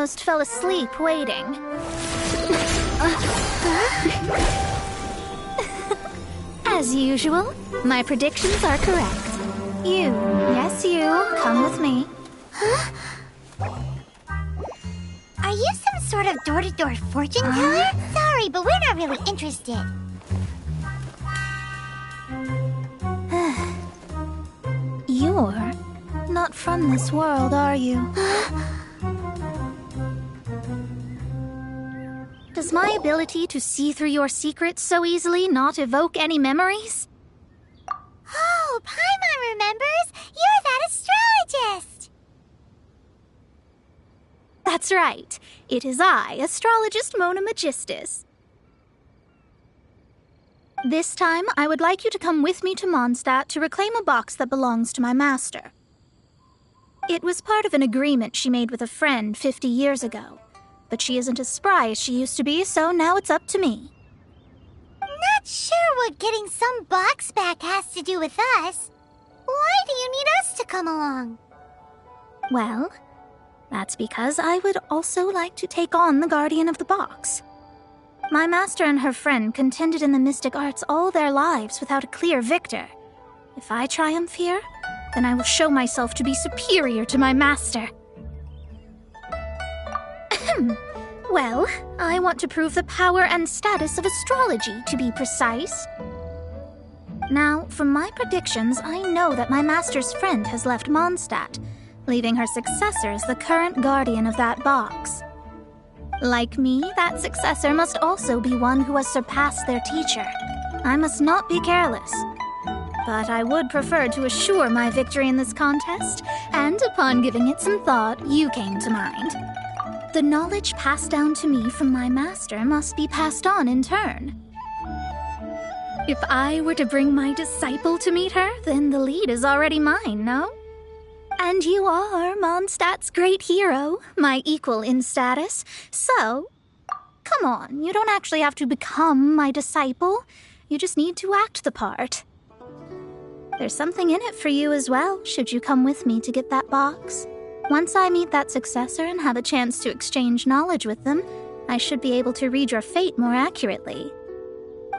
almost fell asleep waiting. As usual, my predictions are correct. You, yes you, come with me. Huh? Are you some sort of door-to-door fortune teller? Sorry, but we're not really interested. You're not from this world, are you? Does my ability to see through your secrets so easily not evoke any memories? Oh, Paimon remembers! You're that astrologist! That's right. It is I, Astrologist Mona Magistus. This time, I would like you to come with me to Mondstadt to reclaim a box that belongs to my master. It was part of an agreement she made with a friend 50 years ago. But she isn't as spry as she used to be, so now it's up to me. Not sure what getting some box back has to do with us. Why do you need us to come along? Well, that's because I would also like to take on the Guardian of the Box. My master and her friend contended in the mystic arts all their lives without a clear victor. If I triumph here, then I will show myself to be superior to my master. Well, I want to prove the power and status of astrology, to be precise. Now, from my predictions, I know that my master's friend has left Mondstadt, leaving her successor as the current guardian of that box. Like me, that successor must also be one who has surpassed their teacher. I must not be careless. But I would prefer to assure my victory in this contest, and upon giving it some thought, you came to mind. The knowledge passed down to me from my master must be passed on in turn. If I were to bring my disciple to meet her, then the lead is already mine, no? And you are Mondstadt's great hero, my equal in status, so come on, you don't actually have to become my disciple. You just need to act the part. There's something in it for you as well, should you come with me to get that box. Once I meet that successor and have a chance to exchange knowledge with them, I should be able to read your fate more accurately.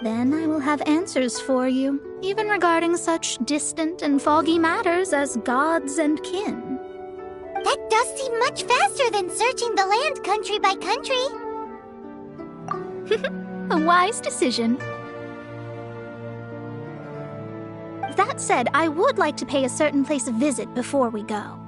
Then I will have answers for you, even regarding such distant and foggy matters as gods and kin. That does seem much faster than searching the land country by country. A wise decision. That said, I would like to pay a certain place a visit before we go.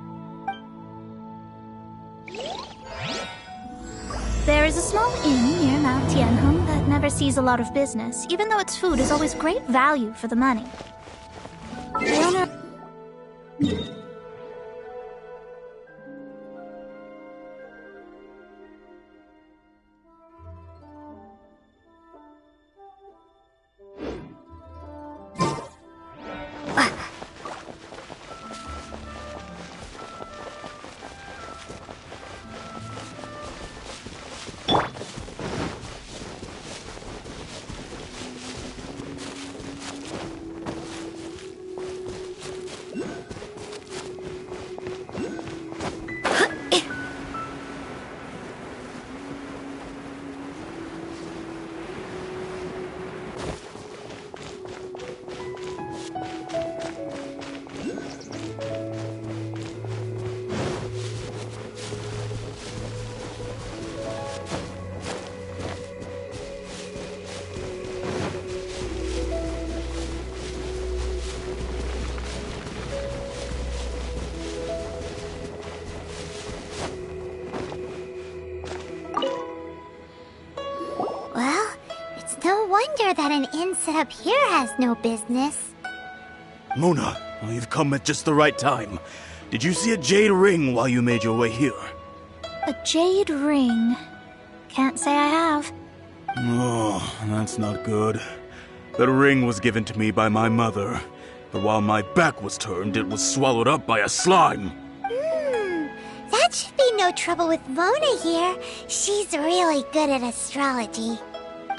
There is a small inn near Mount Tianheng that never sees a lot of business, even though its food is always great value for the money. That an inn set up here has no business. Mona, you've come at just the right time. Did you see a jade ring while you made your way here? A jade ring? Can't say I have. Oh, that's not good. The ring was given to me by my mother, but while my back was turned, it was swallowed up by a slime. That should be no trouble with Mona here. She's really good at astrology.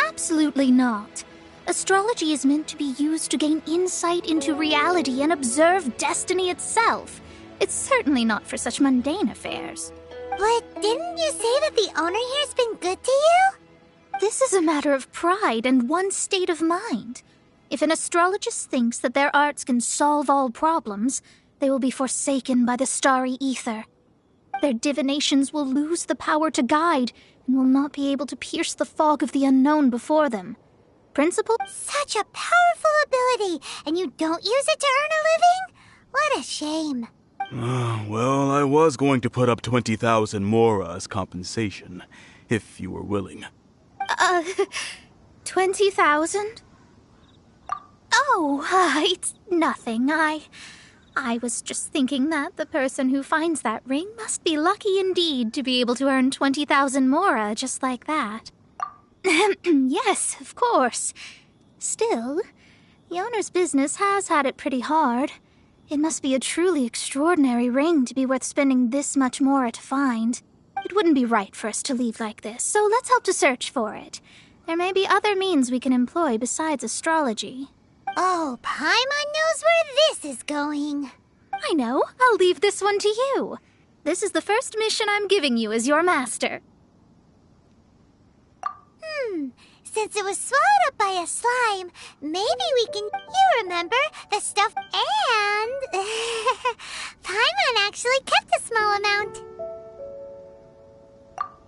Absolutely not. Astrology is meant to be used to gain insight into reality and observe destiny itself. It's certainly not for such mundane affairs. But didn't you say that the owner here's been good to you? This is a matter of pride and one's state of mind. If an astrologist thinks that their arts can solve all problems, they will be forsaken by the starry ether. Their divinations will lose the power to guide and will not be able to pierce the fog of the unknown before them. Principal? Such a powerful ability, and you don't use it to earn a living? What a shame. Well, I was going to put up 20,000 mora as compensation, if you were willing. 20,000? Oh, it's nothing. I was just thinking that the person who finds that ring must be lucky indeed to be able to earn 20,000 mora just like that. Yes, of course. Still, the owner's business has had it pretty hard. It must be a truly extraordinary ring to be worth spending this much mora to find. It wouldn't be right for us to leave like this, so let's help to search for it. There may be other means we can employ besides astrology. Oh, Paimon knows where this is going. I know. I'll leave this one to you. This is the first mission I'm giving you as your master. Since it was swallowed up by a slime, maybe we can... You remember, the stuff and... Paimon actually kept a small amount.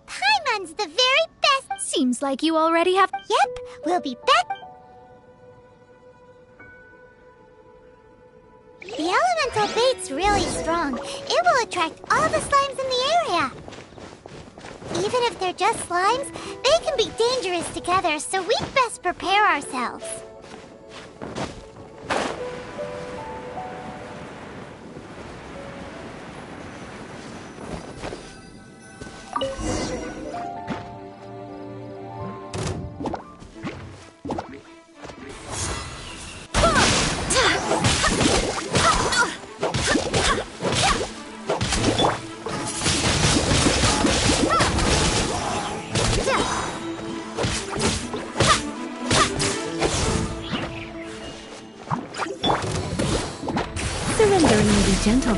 Paimon's the very best. Seems like you already have... Yep, we'll be back. The elemental bait's really strong. It will attract all the slimes in the area. Even if they're just slimes, they can be dangerous together, so we'd best prepare ourselves. Surrendering will be gentle.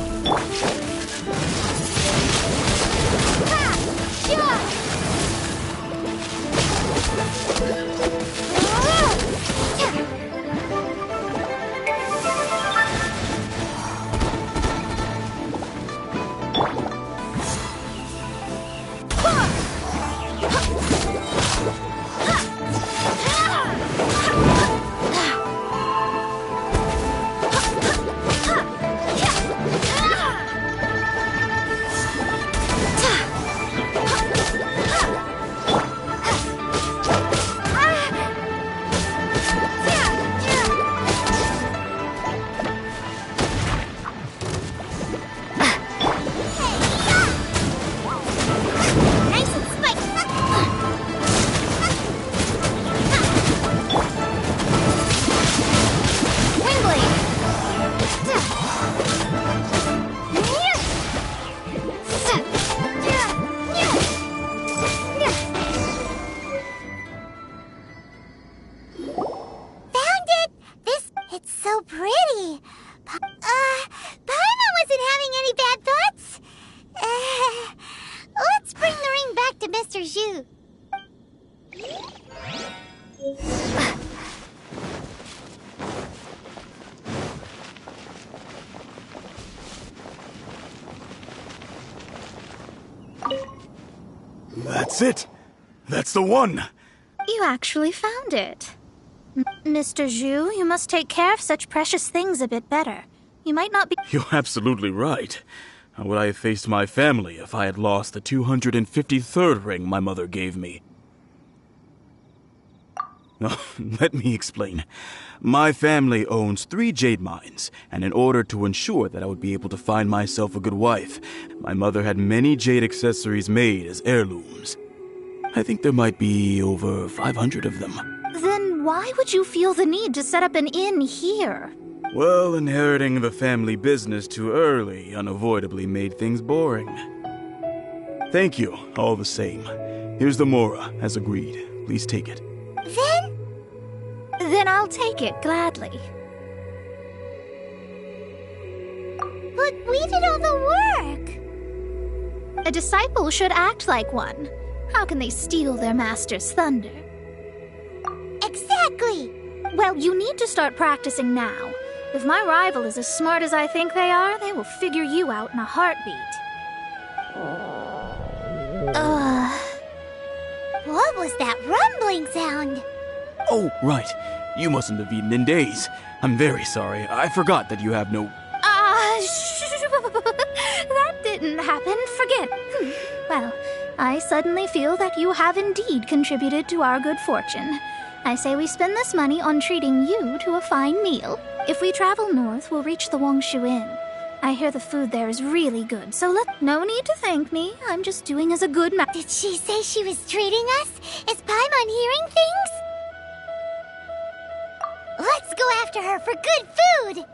That's it! That's the one! You actually found it. Mr. Zhu, you must take care of such precious things a bit better. You might not be... You're absolutely right. How would I have faced my family if I had lost the 253rd ring my mother gave me? Let me explain. My family owns 3 jade mines, and in order to ensure that I would be able to find myself a good wife, my mother had many jade accessories made as heirlooms. I think there might be over 500 of them. Then why would you feel the need to set up an inn here? Well, inheriting the family business too early unavoidably made things boring. Thank you, all the same. Here's the mora, as agreed. Please take it. Then I'll take it gladly. But we did all the work. A disciple should act like one. How can they steal their master's thunder? Exactly! Well, you need to start practicing now. If my rival is as smart as I think they are, they will figure you out in a heartbeat. What was that rumbling sound? Oh, right. You mustn't have eaten in days. I'm very sorry. I forgot that you have no... That didn't happen. Forget. Well, I suddenly feel that you have indeed contributed to our good fortune. I say we spend this money on treating you to a fine meal. If we travel north, we'll reach the Wongshu Inn. I hear the food there is really good, so no need to thank me. I'm just doing as a good Did she say she was treating us? Is Paimon hearing things? Let's go after her for good food!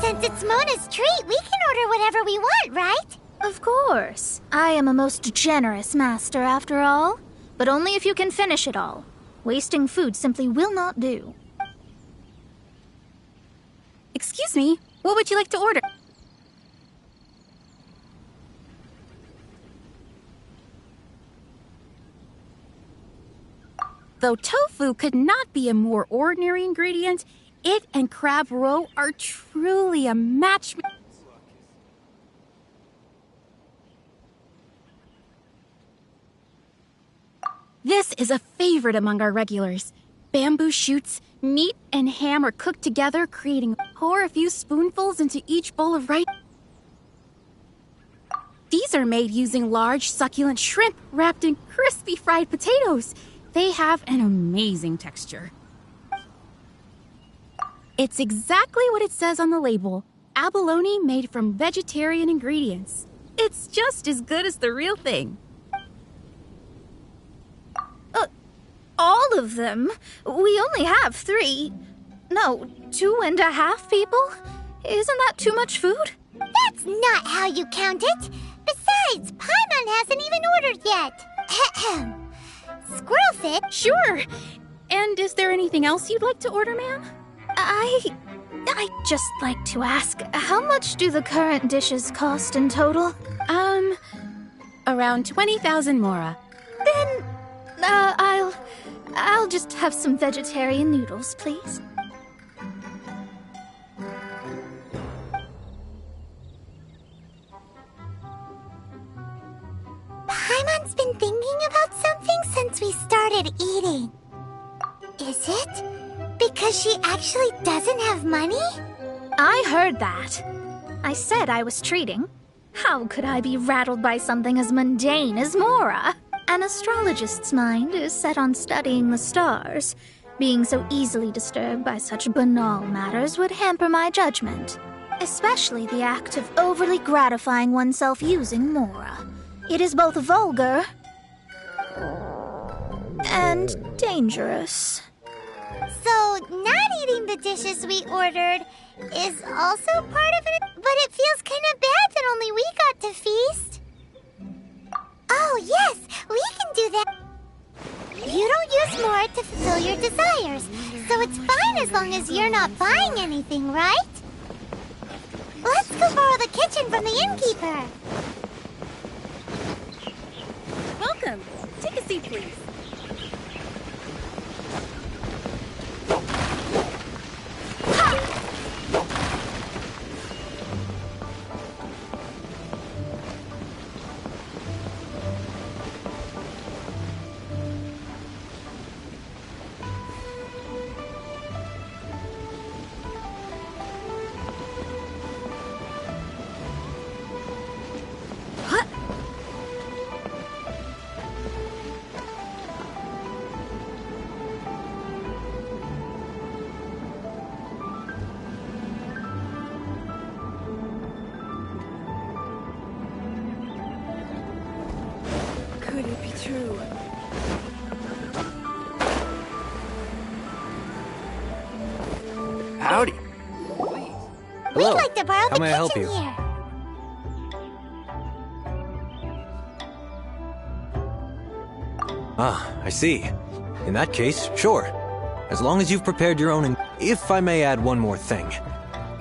Since it's Mona's treat, we can order whatever we want, right? Of course. I am a most generous master, after all. But only if you can finish it all. Wasting food simply will not do. Excuse me, what would you like to order? Though tofu could not be a more ordinary ingredient, it and crab roe are truly a match. This is a favorite among our regulars. Bamboo shoots, meat, and ham are cooked together, creating pour a few spoonfuls into each bowl of rice. These are made using large, succulent shrimp wrapped in crispy fried potatoes. They have an amazing texture. It's exactly what it says on the label. Abalone made from vegetarian ingredients. It's just as good as the real thing. All of them? We only have 3. No, 2.5 people? Isn't that too much food? That's not how you count it. Besides, Paimon hasn't even ordered yet. Squirrelfit? Sure. And is there anything else you'd like to order, ma'am? I'd just like to ask, how much do the current dishes cost in total? Around 20,000 mora. Then, I'll just have some vegetarian noodles, please. Paimon's been thinking about something since we started eating. Is it because she actually doesn't have money? I heard that. I said I was treating. How could I be rattled by something as mundane as Mora? An astrologist's mind is set on studying the stars. Being so easily disturbed by such banal matters would hamper my judgment. Especially the act of overly gratifying oneself using Mora. It is both vulgar and dangerous. So, not eating the dishes we ordered is also part of it? But it feels kind of bad that only we got to feast. Oh, yes, we can do that. You don't use more to fulfill your desires, so it's fine as long as you're not buying anything, right? Let's go borrow the kitchen from the innkeeper. Welcome. Take a seat, please. Could it be true? Howdy. We'd like to borrow How the may I help kitchen you? here. Ah, I see. In that case, sure. As long as you've prepared your own. If I may add one more thing.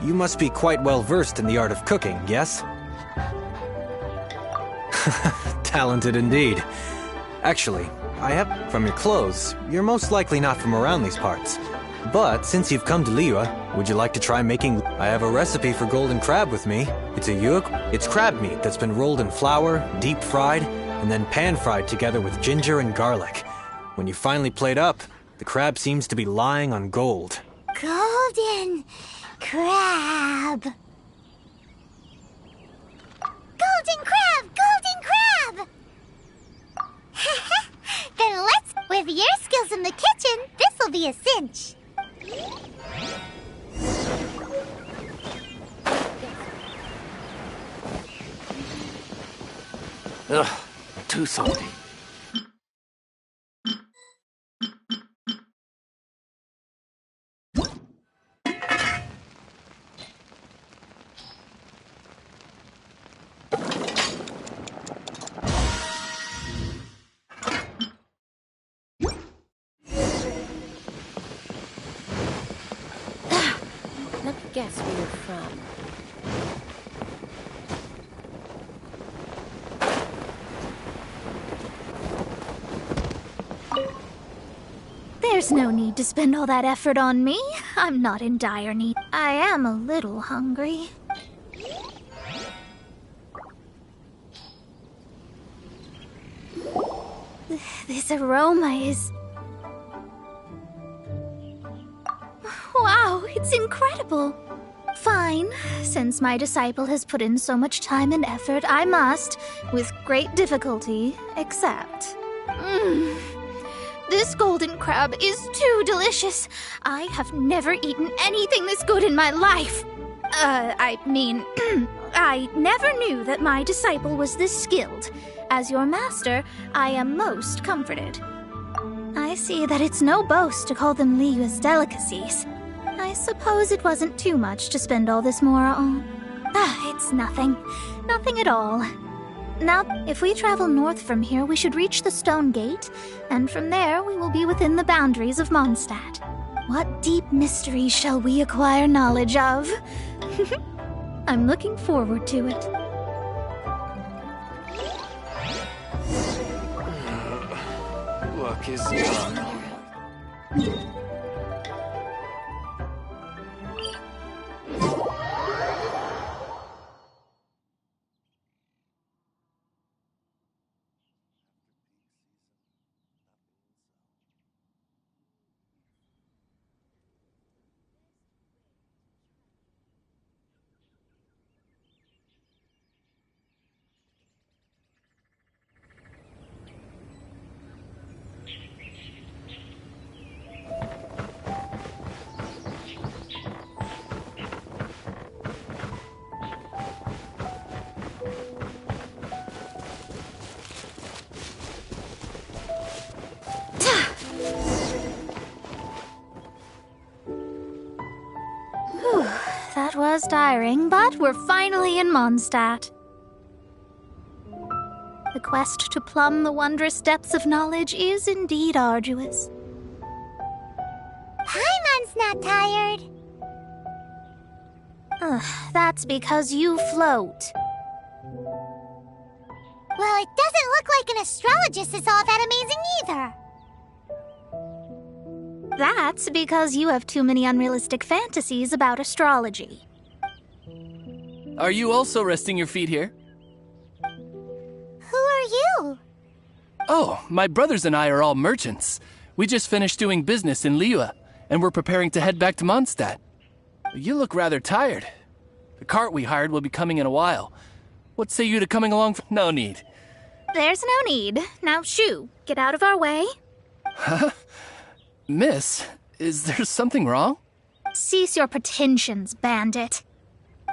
You must be quite well versed in the art of cooking, yes? Talented indeed. Actually, I have from your clothes. You're most likely not from around these parts. But since you've come to Liyue, would you like to try making... I have a recipe for golden crab with me. It's crab meat that's been rolled in flour, deep fried, and then pan-fried together with ginger and garlic. When you finally plate up, the crab seems to be lying on gold. Golden crab. Golden crab! Golden crab! Then let's... With your skills in the kitchen, this'll be a cinch. Ugh, too salty. guess where you're from. There's no need to spend all that effort on me. I'm not in dire need. I am a little hungry. This aroma is... Wow, it's incredible. Fine. Since my disciple has put in so much time and effort, I must, with great difficulty, accept. This golden crab is too delicious. I have never eaten anything this good in my life. I never knew that my disciple was this skilled. As your master, I am most comforted. I see that it's no boast to call them Liyue's delicacies. I suppose it wasn't too much to spend all this mora on. It's nothing. Nothing at all. Now, if we travel north from here, we should reach the Stone Gate, and from there we will be within the boundaries of Mondstadt. What deep mystery shall we acquire knowledge of? I'm looking forward to it. Work is done. That was tiring, but we're finally in Mondstadt. The quest to plumb the wondrous depths of knowledge is indeed arduous. Paimon's not tired. That's because you float. Well, it doesn't look like an astrologist is all that amazing either. That's because you have too many unrealistic fantasies about astrology. Are you also resting your feet here? Who are you? Oh, my brothers and I are all merchants. We just finished doing business in Liyue, and we're preparing to head back to Mondstadt. You look rather tired. The cart we hired will be coming in a while. What say you to coming along? No need. There's no need. Now, shoo, get out of our way. Huh? Miss, is there something wrong? Cease your pretensions, bandit.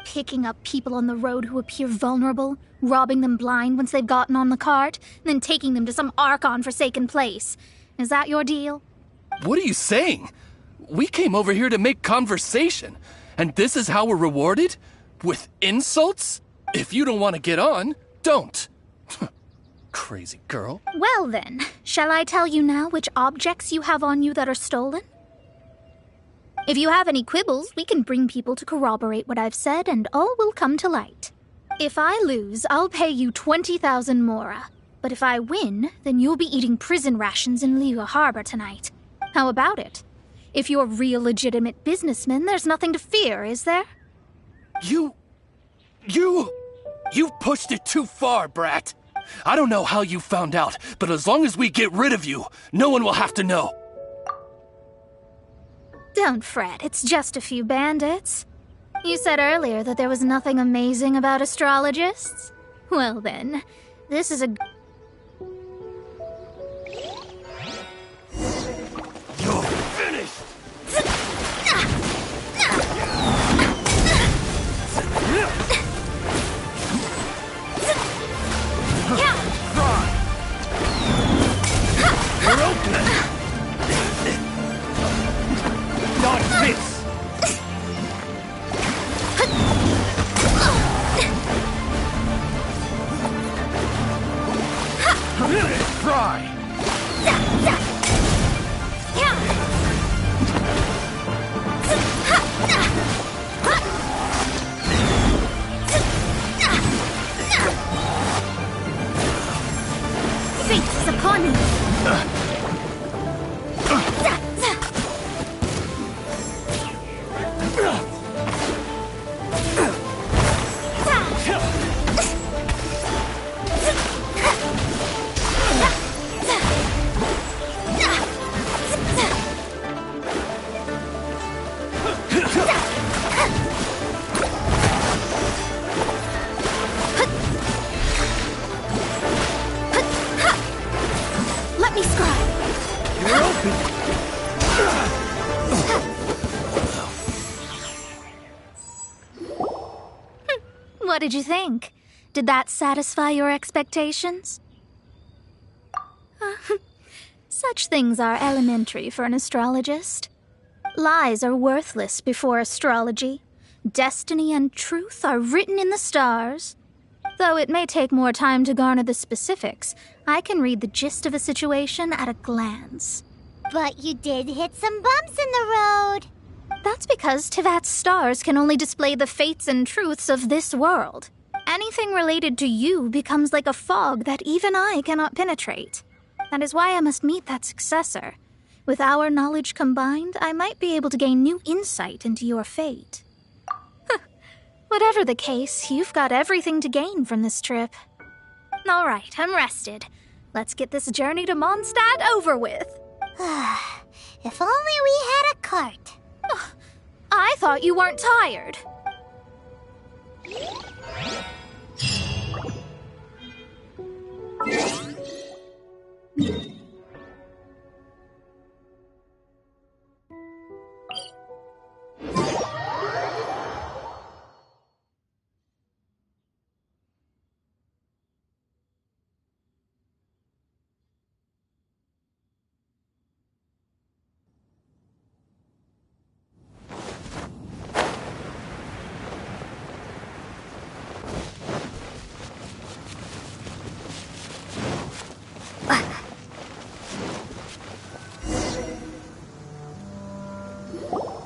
Picking up people on the road who appear vulnerable, robbing them blind once they've gotten on the cart, and then taking them to some Archon-forsaken place. Is that your deal? What are you saying? We came over here to make conversation, and this is how we're rewarded? With insults? If you don't want to get on, don't. Crazy girl. Well then, shall I tell you now which objects you have on you that are stolen? If you have any quibbles, we can bring people to corroborate what I've said, and all will come to light. If I lose, I'll pay you 20,000 mora. But if I win, then you'll be eating prison rations in Liyue Harbor tonight. How about it? If you're real legitimate businessmen, there's nothing to fear, is there? You've pushed it too far, brat. I don't know how you found out, but as long as we get rid of you, no one will have to know. Don't fret, it's just a few bandits. You said earlier that there was nothing amazing about astrologists? Well then, this is a... You're finished! You're open! Not this! Try! fate is upon you. Let me scry. You're open! What did you think? Did that satisfy your expectations? Such things are elementary for an astrologist. Lies are worthless before astrology. Destiny and truth are written in the stars. Though it may take more time to garner the specifics, I can read the gist of a situation at a glance. But you did hit some bumps in the road. That's because Tivat's stars can only display the fates and truths of this world. Anything related to you becomes like a fog that even I cannot penetrate. That is why I must meet that successor. With our knowledge combined, I might be able to gain new insight into your fate. Whatever the case, you've got everything to gain from this trip. All right, I'm rested. Let's get this journey to Mondstadt over with. If only we had a cart. I thought you weren't tired.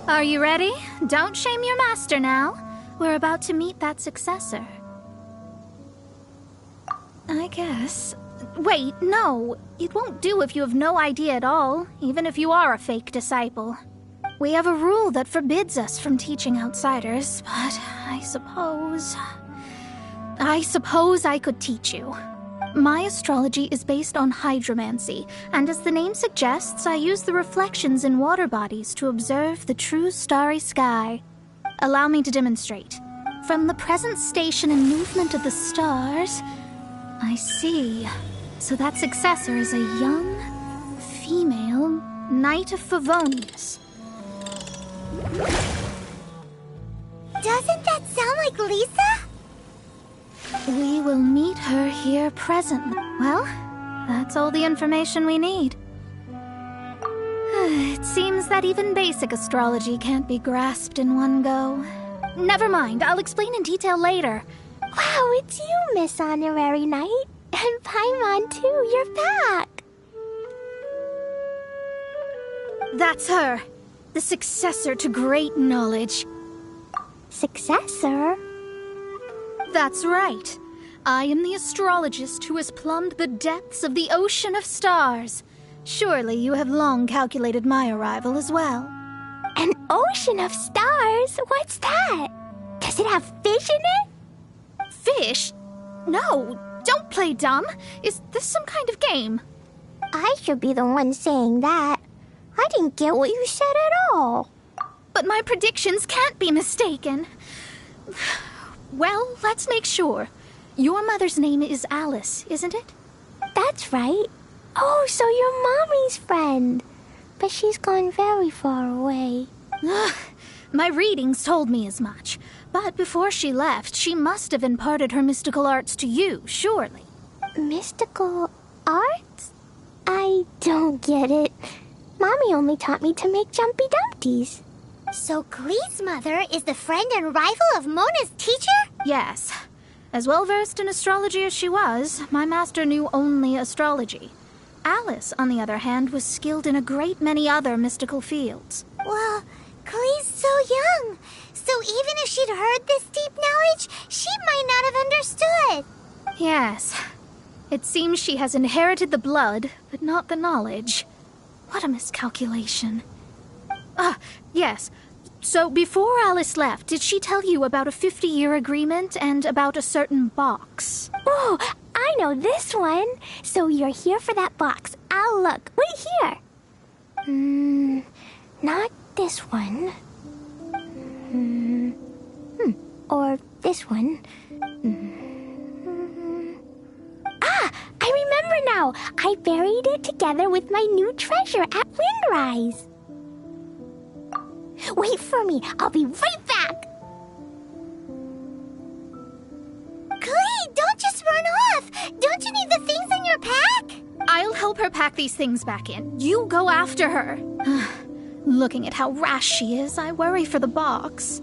Are you ready? Don't shame your master now. We're about to meet that successor. I guess. Wait, no. It won't do if you have no idea at all, even if you are a fake disciple. We have a rule that forbids us from teaching outsiders, but I suppose I could teach you. My astrology is based on hydromancy, and as the name suggests, I use the reflections in water bodies to observe the true starry sky. Allow me to demonstrate. From the present station and movement of the stars, I see. So that successor is a young, female Knight of Favonius. Doesn't that sound like Lisa? We will meet her here presently. Well, that's all the information we need. It seems that even basic astrology can't be grasped in one go. Never mind, I'll explain in detail later. Wow, it's you, Miss Honorary Knight. And Paimon, too, you're back. That's her, the successor to great knowledge. Successor? That's right. I am the astrologist who has plumbed the depths of the ocean of stars. Surely you have long calculated my arrival as well. An ocean of stars? What's that? Does it have fish in it? Fish? No, don't play dumb. Is this some kind of game? I should be the one saying that. I didn't get what you said at all. But my predictions can't be mistaken. Well, let's make sure. Your mother's name is Alice, isn't it? That's right. Oh, so you're Mommy's friend. But she's gone very far away. My readings told me as much. But before she left, she must have imparted her mystical arts to you, surely. Mystical arts? I don't get it. Mommy only taught me to make Jumpy Dumpties. So Glee's mother is the friend and rival of Mona's teacher? Yes. As well versed in astrology as she was, my master knew only astrology. Alice, on the other hand, was skilled in a great many other mystical fields. Well, Glee's so young. So even if she'd heard this deep knowledge, she might not have understood. Yes. It seems she has inherited the blood, but not the knowledge. What a miscalculation. Ah, yes. So before Alice left, did she tell you about a 50-year agreement and about a certain box? Oh, I know this one. So you're here for that box. I'll look. Wait here. Not this one. Or this one. Ah, I remember now. I buried it together with my new treasure at Windrise. Wait for me. I'll be right back. Clay, don't just run off. Don't you need the things in your pack? I'll help her pack these things back in. You go after her. Looking at how rash she is, I worry for the box.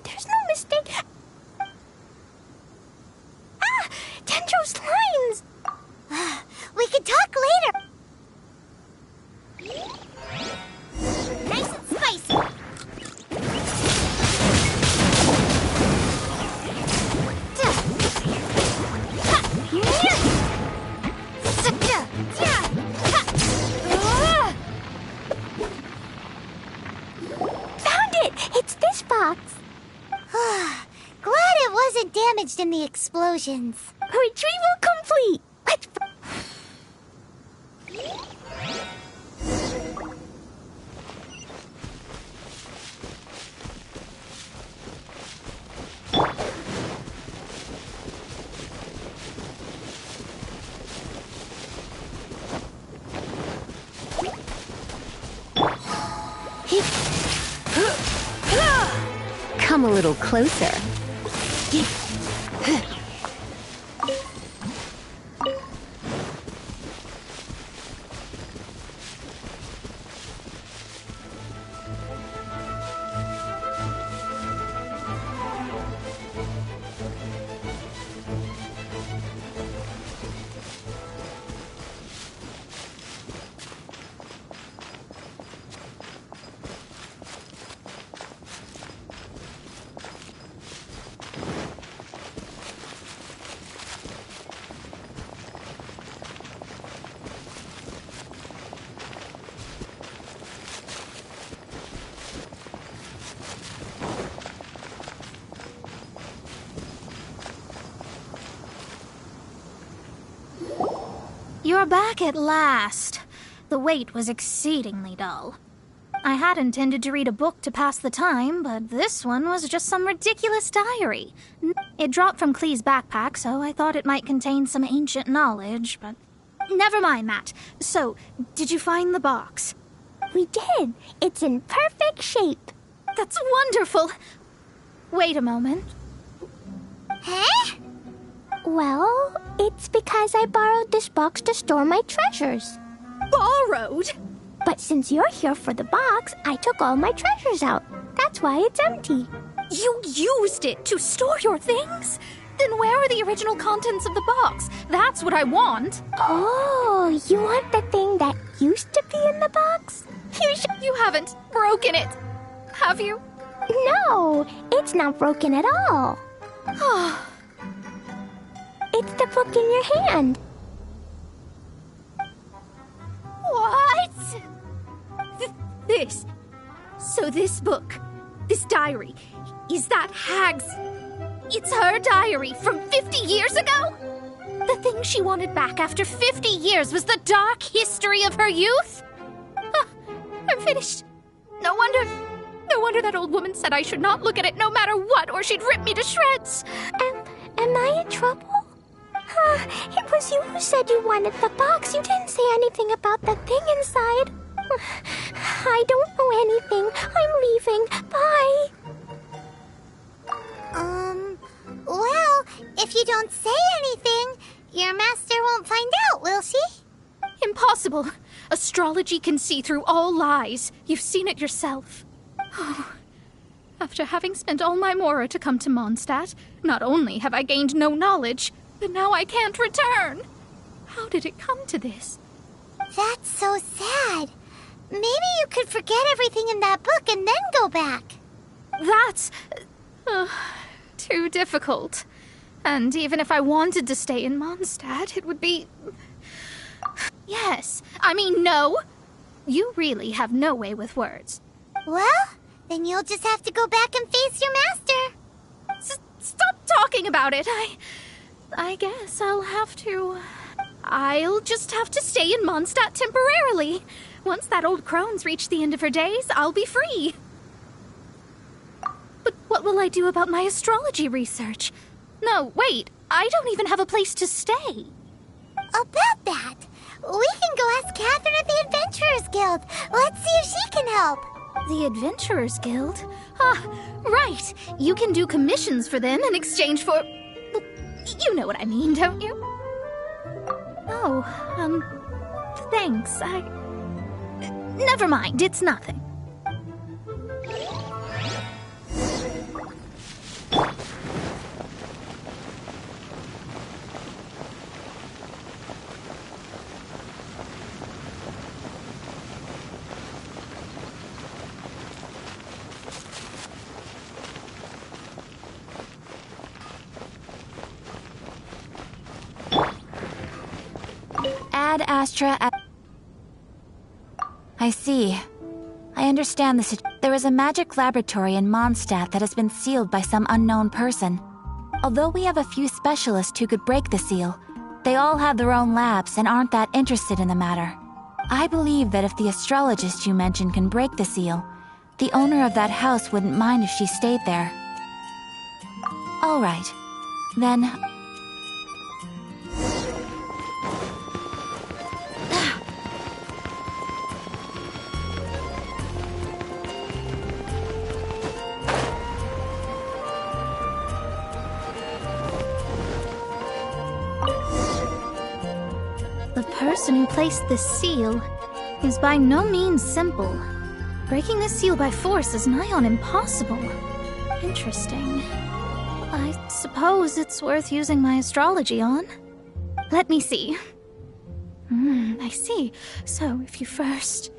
There's no mistake. Ah! Dendro's lines! We can talk later. Nice and spicy. Found it! It's this box. Glad it wasn't damaged in the explosions. Retrieval complete! Let's... Come a little closer. You're back at last. The wait was exceedingly dull. I had intended to read a book to pass the time, but this one was just some ridiculous diary. It dropped from Clee's backpack, so I thought it might contain some ancient knowledge, but... Never mind that. So, did you find the box? We did. It's in perfect shape. That's wonderful. Wait a moment. Huh? Well, it's because I borrowed this box to store my treasures. Borrowed? But since you're here for the box, I took all my treasures out. That's why it's empty. You used it to store your things? Then where are the original contents of the box? That's what I want. Oh, you want the thing that used to be in the box? You haven't broken it, have you? No, it's not broken at all. It's the book in your hand. What? This. So this book, this diary, is that Hag's? It's her diary from 50 years ago? The thing she wanted back after 50 years was the dark history of her youth? I'm finished. No wonder that old woman said I should not look at it no matter what, or she'd rip me to shreds. Am I in trouble? It was you who said you wanted the box. You didn't say anything about the thing inside. I don't know anything. I'm leaving. Bye. Well, if you don't say anything, your master won't find out, will she? Impossible. Astrology can see through all lies. You've seen it yourself. After having spent all my mora to come to Mondstadt, not only have I gained no knowledge, but now I can't return. How did it come to this? That's so sad. Maybe you could forget everything in that book and then go back. That's too difficult. And even if I wanted to stay in Mondstadt, it would be... Yes, I mean no. You really have no way with words. Well, then you'll just have to go back and face your master. Stop talking about it. I guess I'll just have to stay in Mondstadt temporarily. Once that old crone's reached the end of her days, I'll be free. But what will I do about my astrology research? No, wait, I don't even have a place to stay. About that, we can go ask Catherine at the Adventurers Guild. Let's see if she can help. The Adventurers Guild? Right. You can do commissions for them in exchange for... You know what I mean, don't you? Oh, thanks. Never mind, it's nothing. Ad Astra. I see. I understand the situation. There is a magic laboratory in Mondstadt that has been sealed by some unknown person. Although we have a few specialists who could break the seal, they all have their own labs and aren't that interested in the matter. I believe that if the astrologist you mentioned can break the seal, the owner of that house wouldn't mind if she stayed there. All right. Then... The person who placed this seal is by no means simple. Breaking this seal by force is nigh on impossible. Interesting. I suppose it's worth using my astrology on. Let me see. I see. So if you first...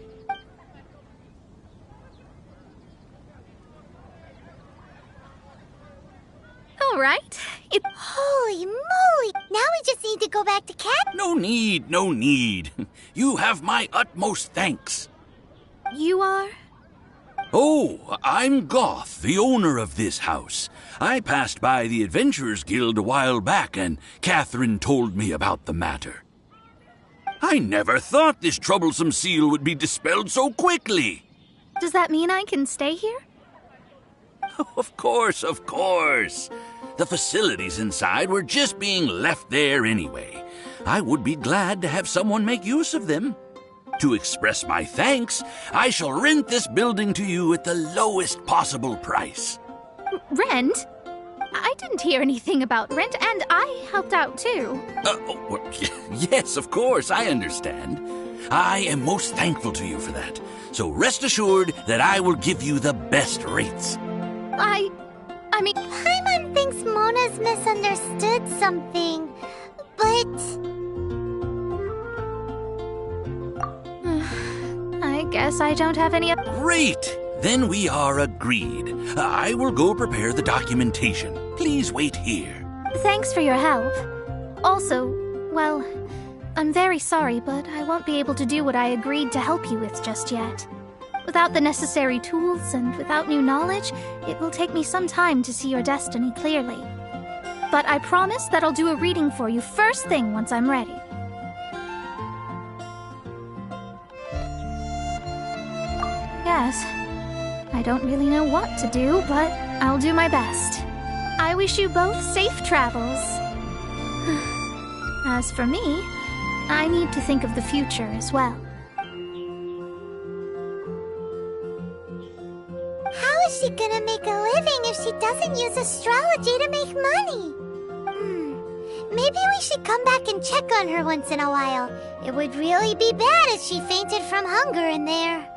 All right. Holy moly! Now we just need to go back to Cat. No need, no need. You have my utmost thanks. You are? Oh, I'm Goth, the owner of this house. I passed by the Adventurers Guild a while back, and Catherine told me about the matter. I never thought this troublesome seal would be dispelled so quickly. Does that mean I can stay here? Of course, of course. The facilities inside were just being left there anyway. I would be glad to have someone make use of them. To express my thanks, I shall rent this building to you at the lowest possible price. Rent? I didn't hear anything about rent, and I helped out too. Yes, of course, I understand. I am most thankful to you for that. So rest assured that I will give you the best rates. I mean... Paimon thinks Mona's misunderstood something, but... I guess I don't have any... Great! Then we are agreed. I will go prepare the documentation. Please wait here. Thanks for your help. Also, well, I'm very sorry, but I won't be able to do what I agreed to help you with just yet. Without the necessary tools and without new knowledge, it will take me some time to see your destiny clearly. But I promise that I'll do a reading for you first thing once I'm ready. Yes, I don't really know what to do, but I'll do my best. I wish you both safe travels. As for me, I need to think of the future as well. How is she gonna make a living if she doesn't use astrology to make money? Maybe we should come back and check on her once in a while. It would really be bad if she fainted from hunger in there.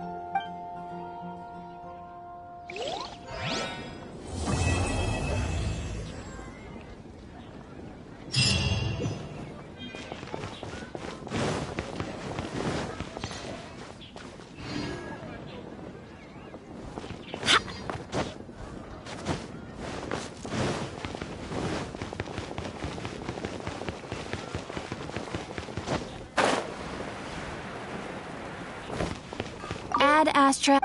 Ad Astra.